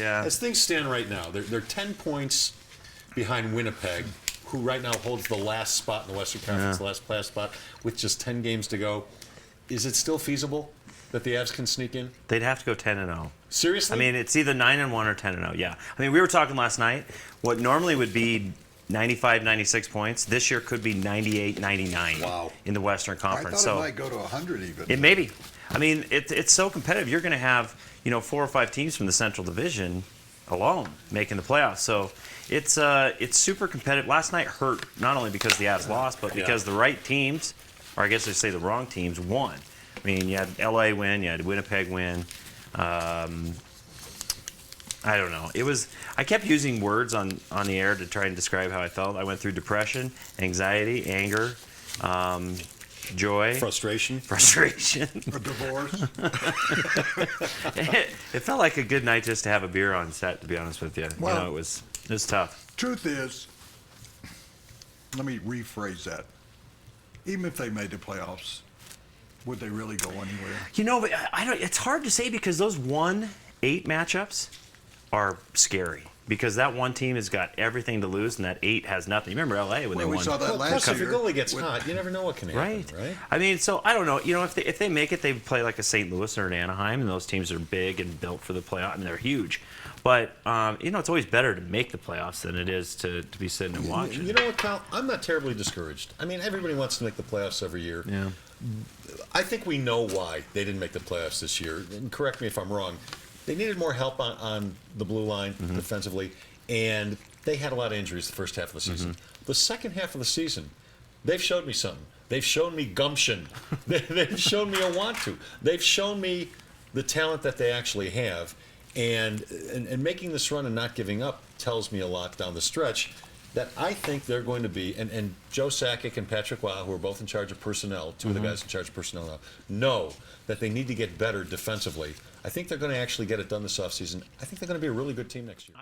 Yeah. As things stand right now, they're 10 points behind Winnipeg, who right now holds the last spot in the Western Conference, the last playoff spot, with just 10 games to go. Is it still feasible that the Avs can sneak in? They'd have to go 10-0. Seriously? I mean, it's either 9-1 or 10-0. Yeah. I mean, we were talking last night. What normally would be 95, 96 points, this year could be 98, 99 in the Western Conference. I thought it might go to 100 even. It may be. I mean, it's so competitive. You're going to have 4 or 5 teams from the Central Division alone making the playoffs. So it's super competitive. Last night hurt not only because the Avs lost, but because the right teams, or I guess I say the wrong teams, won. I mean, you had LA win, you had Winnipeg win. I don't know. I kept using words on the air to try and describe how I felt. I went through depression, anxiety, anger, joy, frustration, a divorce. It felt like a good night just to have a beer on set, to be honest with you. Well, it was tough. Truth is, let me rephrase that. Even if they made the playoffs, would they really go anywhere? But I don't. It's hard to say because those 1-8 matchups are scary. Because that one team has got everything to lose, and that 8 has nothing. You remember LA when they won? We saw that last plus, year. if your goalie gets hot, you never know what can happen, right? I mean, so I don't know. If they make it, they play like a St. Louis or an Anaheim, and those teams are big and built for the playoff. I mean, they're huge. But it's always better to make the playoffs than it is to be sitting and watching. You know what, Kyle? I'm not terribly discouraged. I mean, everybody wants to make the playoffs every year. Yeah. I think we know why they didn't make the playoffs this year. And correct me if I'm wrong. They needed more help on the blue line defensively, and they had a lot of injuries the first half of the season. The second half of the season, they've showed me something. They've shown me gumption. They've shown me a want to. They've shown me the talent that they actually have. And making this run and not giving up tells me a lot down the stretch that I think they're going to be, and Joe Sakic and Patrick Waugh, who are both in charge of personnel, two of the guys in charge of personnel now, know that they need to get better defensively. I think they're going to actually get it done this offseason. I think they're going to be a really good team next year.